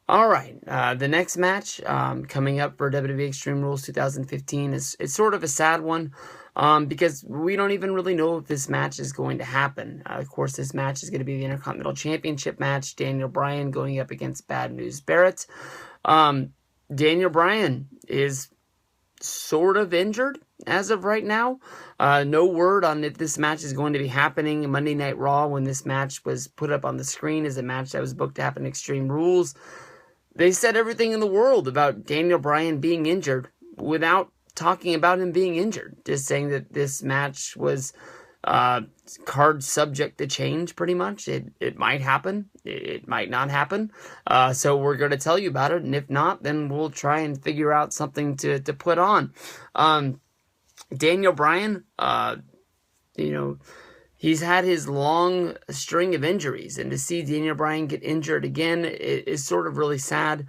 All right, the next match coming up for WWE Extreme Rules 2015 is it's sort of a sad one because we don't even really know if this match is going to happen. Of course, this match is going to be the Intercontinental Championship match. Daniel Bryan going up against Bad News Barrett. Daniel Bryan is sort of injured as of right now. No word on if this match is going to be happening. Monday Night Raw, when this match was put up on the screen, is a match that was booked to happen in Extreme Rules. They said everything in the world about Daniel Bryan being injured without talking about him being injured. Just saying that this match was card subject to change, pretty much. It might happen. It might not happen. So we're going to tell you about it. And if not, then we'll try and figure out something to put on. Daniel Bryan, he's had his long string of injuries, and to see Daniel Bryan get injured again is sort of really sad.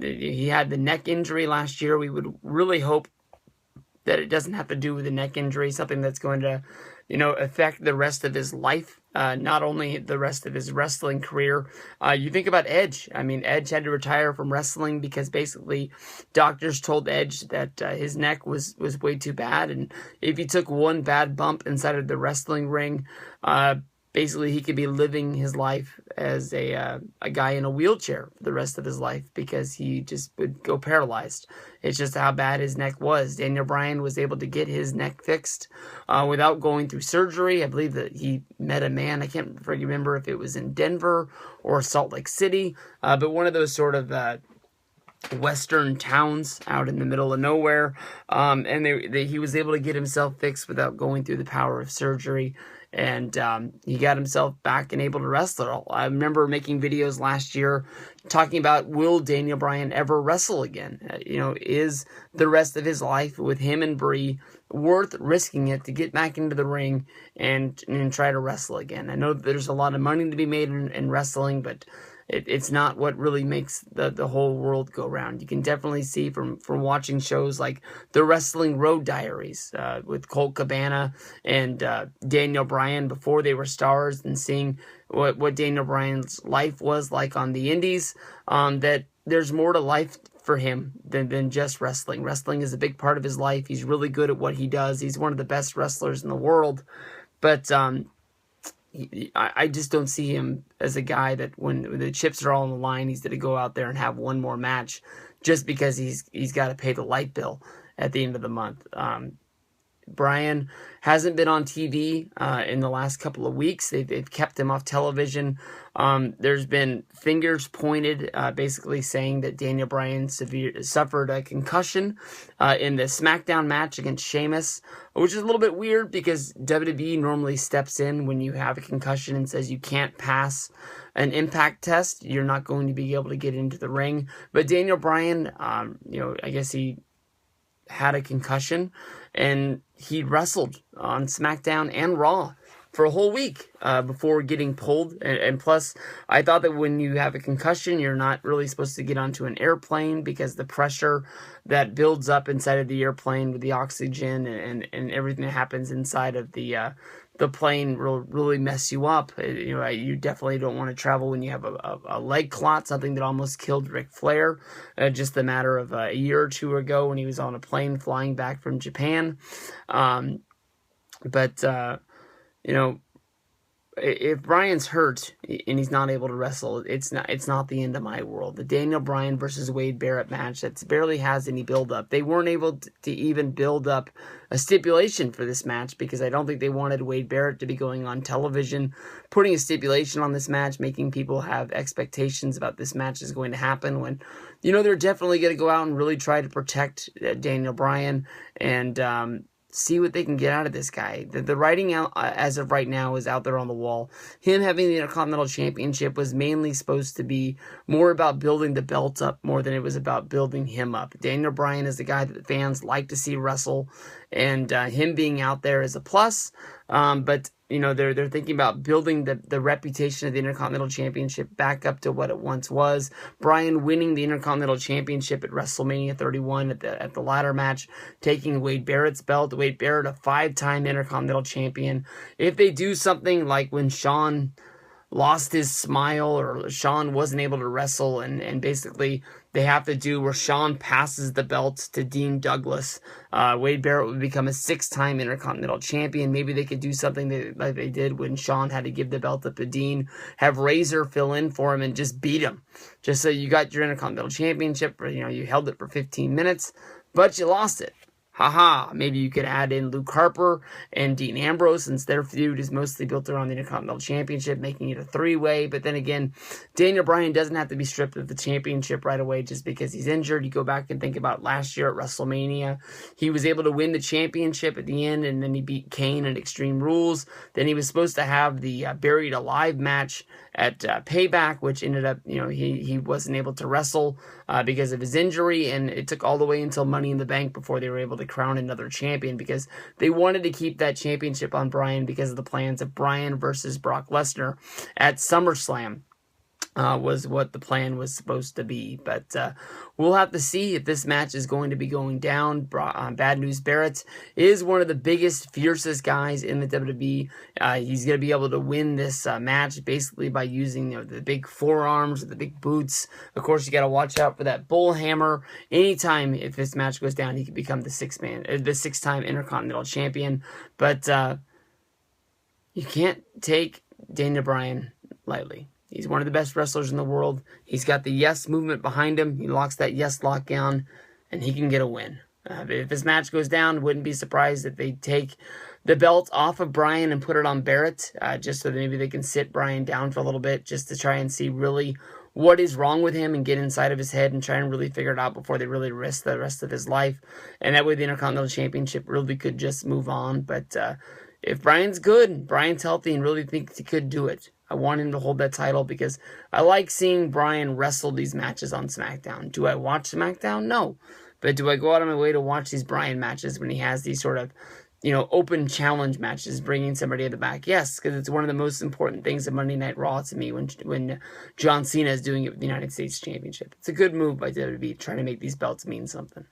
He had the neck injury last year. We would really hope that it doesn't have to do with a neck injury, something that's going to, affect the rest of his life, not only the rest of his wrestling career. You think about Edge. I mean, Edge had to retire from wrestling because basically doctors told Edge that his neck was way too bad, and if he took one bad bump inside of the wrestling ring, basically he could be living his life as a guy in a wheelchair for the rest of his life because he just would go paralyzed. It's just how bad his neck was. Daniel Bryan was able to get his neck fixed without going through surgery. I believe that he met a man, I can't remember if it was in Denver or Salt Lake City, but one of those sort of western towns out in the middle of nowhere, and he was able to get himself fixed without going through the power of surgery. And he got himself back and able to wrestle. I remember making videos last year talking about, will Daniel Bryan ever wrestle again? Is the rest of his life with him and Brie worth risking it to get back into the ring and try to wrestle again? I know that there's a lot of money to be made in wrestling, but it's not what really makes the whole world go round. You can definitely see from watching shows like the Wrestling Road Diaries with Colt Cabana and Daniel Bryan before they were stars, and seeing what Daniel Bryan's life was like on the indies, that there's more to life for him than just wrestling. Wrestling is a big part of his life. He's really good at what he does. He's one of the best wrestlers in the world. But I just don't see him as a guy that when the chips are all on the line, he's going to go out there and have one more match just because he's got to pay the light bill at the end of the month. Bryan hasn't been on TV in the last couple of weeks. They've kept him off television. There's been fingers pointed, basically saying that Daniel Bryan suffered a concussion in the SmackDown match against Sheamus, which is a little bit weird because WWE normally steps in when you have a concussion and says you can't pass an impact test. You're not going to be able to get into the ring. But Daniel Bryan, I guess he had a concussion, and he wrestled on SmackDown and Raw for a whole week before getting pulled. And plus, I thought that when you have a concussion, you're not really supposed to get onto an airplane because the pressure that builds up inside of the airplane with the oxygen and everything that happens inside of the plane will really mess you up. You definitely don't want to travel when you have a leg clot, something that almost killed Ric Flair just a matter of a year or two ago when he was on a plane flying back from Japan. If Bryan's hurt and he's not able to wrestle, it's not the end of my world. The Daniel Bryan versus Wade Barrett match that barely has any build-up. They weren't able to even build up a stipulation for this match because I don't think they wanted Wade Barrett to be going on television, putting a stipulation on this match, making people have expectations about this match is going to happen when, they're definitely going to go out and really try to protect Daniel Bryan and see what they can get out of this guy. The writing out as of right now is out there on the wall. Him having the Intercontinental Championship was mainly supposed to be more about building the belt up more than it was about building him up. Daniel Bryan is the guy that fans like to see wrestle, and him being out there is a plus. But they're thinking about building the reputation of the Intercontinental Championship back up to what it once was. Bryan winning the Intercontinental Championship at WrestleMania 31 at the ladder match, taking Wade Barrett's belt. Wade Barrett, a 5-time Intercontinental Champion. If they do something like when Shawn lost his smile, or Shawn wasn't able to wrestle, and basically they have to do where Shawn passes the belt to Dean Douglas. Wade Barrett would become a 6-time Intercontinental Champion. Maybe they could do something like they did when Shawn had to give the belt up to Dean, have Razor fill in for him and just beat him. Just so you got your Intercontinental Championship, you held it for 15 minutes, but you lost it. Haha, maybe you could add in Luke Harper and Dean Ambrose, since their feud is mostly built around the Intercontinental Championship, making it a 3-way. But then again, Daniel Bryan doesn't have to be stripped of the championship right away just because he's injured. You go back and think about last year at WrestleMania. He was able to win the championship at the end, and then he beat Kane at Extreme Rules. Then he was supposed to have the Buried Alive match at Payback, which ended up, he wasn't able to wrestle because of his injury, and it took all the way until Money in the Bank before they were able to crown another champion, because they wanted to keep that championship on Bryan because of the plans of Bryan versus Brock Lesnar at SummerSlam. Was what the plan was supposed to be. But we'll have to see if this match is going to be going down. Bad News Barrett is one of the biggest, fiercest guys in the WWE. He's going to be able to win this match basically by using the big forearms, the big boots. Of course, you got to watch out for that bull hammer. Anytime if this match goes down, he could become the 6-time Intercontinental Champion. But you can't take Daniel Bryan lightly. He's one of the best wrestlers in the world. He's got the yes movement behind him. He locks that yes lockdown, and he can get a win. If this match goes down, wouldn't be surprised if they take the belt off of Bryan and put it on Barrett, just so that maybe they can sit Bryan down for a little bit, just to try and see really what is wrong with him and get inside of his head and try and really figure it out before they really risk the rest of his life. And that way the Intercontinental Championship really could just move on. But if Bryan's good, Bryan's healthy and really thinks he could do it, I want him to hold that title because I like seeing Bryan wrestle these matches on SmackDown. Do I watch SmackDown? No. But do I go out of my way to watch these Bryan matches when he has these sort of, open challenge matches, bringing somebody at the back? Yes, because it's one of the most important things of Monday Night Raw to me when John Cena is doing it with the United States Championship. It's a good move by WWE, trying to make these belts mean something.